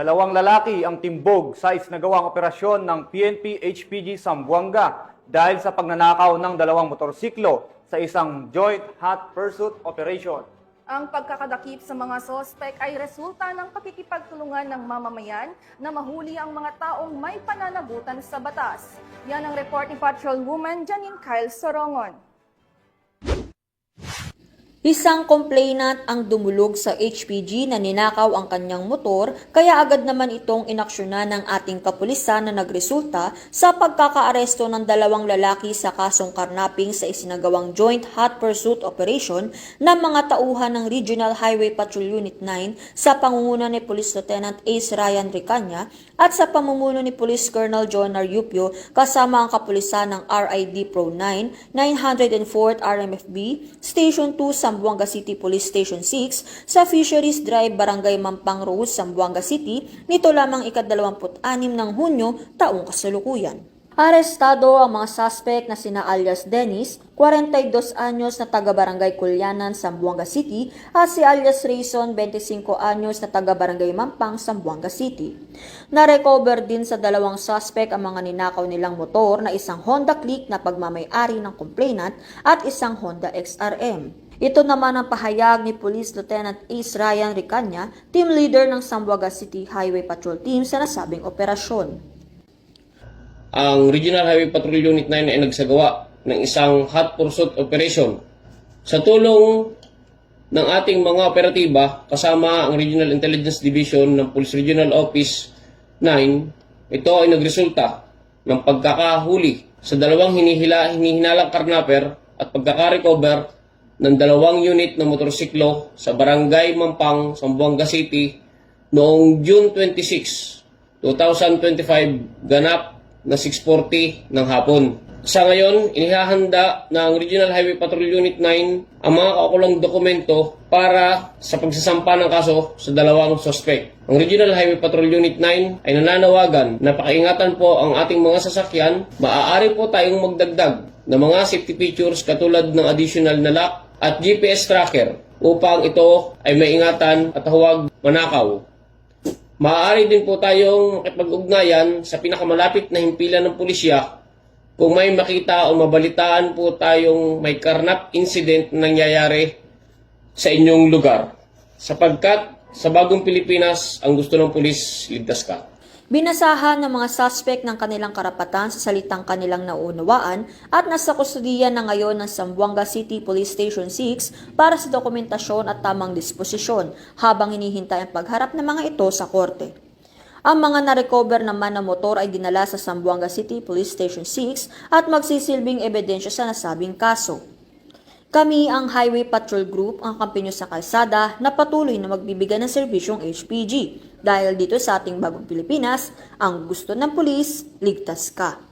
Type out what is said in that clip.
Dalawang lalaki ang timbog sa isinagawang operasyon ng PNP-HPG Zamboanga dahil sa pagnanakaw ng dalawang motorsiklo sa isang joint hot pursuit operation. Ang pagkakadakip sa mga sospek ay resulta ng pakikipagtulungan ng mamamayan na mahuli ang mga taong may pananagutan sa batas. Yan ang report ni Patrolwoman Janine Kyle Sorongon. Isang complainant ang dumulog sa HPG na ninakaw ang kanyang motor, kaya agad naman itong inaksyonan ng ating kapulisan na nagresulta sa pagkakaaresto ng dalawang lalaki sa kasong karnaping sa isinagawang joint hot pursuit operation ng mga tauhan ng Regional Highway Patrol Unit 9 sa pangunguna ni Police Lieutenant Ace Ryan Ricanya at sa pamumuno ni Police Colonel John Yupio kasama ang kapulisan ng RID Pro 9, 904th RMFB, Station 2 Zamboanga City Police Station 6 sa Fisheries Drive, Barangay Mampang Rose, Zamboanga City, nito lamang ika-26 ng Hunyo, taong kasalukuyan. Arestado ang mga suspect na sina alias Dennis, 42 anyos na taga-barangay Kulyanan, Zamboanga City at si alias Rayson, 25 anyos na taga-barangay Mampang, Zamboanga City. Na-recover din sa dalawang suspect ang mga ninakaw nilang motor na isang Honda Click na pagmamay-ari ng complainant at isang Honda XRM. Ito naman ang pahayag ni Police Lieutenant Ace Ryan Ricanya, team leader ng Zamboanga City Highway Patrol Team sa nasabing operasyon. Ang Regional Highway Patrol Unit 9 ay nagsagawa ng isang hot pursuit operation. Sa tulong ng ating mga operatiba kasama ang Regional Intelligence Division ng Police Regional Office 9, ito ay nagresulta ng pagkakahuli sa dalawang hinihinalang karnaper at pagkakarecover ng dalawang unit ng motorsiklo sa Barangay Mampang, Zamboanga City noong June 26, 2025, ganap na 6:40 ng hapon. Sa ngayon, inihahanda ng Regional Highway Patrol Unit 9 ang mga kaukulang dokumento para sa pagsasampa ng kaso sa dalawang suspect. Ang Regional Highway Patrol Unit 9 ay nananawagan na pakiingatan po ang ating mga sasakyan. Maaari po tayong magdagdag ng mga safety features katulad ng additional na lock at GPS tracker upang ito ay maingatan at huwag manakaw. Maaari din po tayong makipag-ugnayan sa pinakamalapit na himpilan ng pulisya kung may makita o mabalitaan po tayong may karnap incident na nangyayari sa inyong lugar. Sapagkat sa bagong Pilipinas, ang gusto ng pulis, ligtas ka. Binasahan ng mga suspect ng kanilang karapatan sa salitang kanilang naunawaan at nasa kustudiya na ngayon ng Zamboanga City Police Station 6 para sa dokumentasyon at tamang disposisyon habang hinihintay ang pagharap ng mga ito sa korte. Ang mga na-recover naman na motor ay dinala sa Zamboanga City Police Station 6 at magsisilbing ebidensya sa nasabing kaso. Kami ang Highway Patrol Group, ang kampinyo sa kalsada na patuloy na magbibigay ng serbisyong HPG. Dahil dito sa ating bagong Pilipinas, ang gusto ng pulis, ligtas ka.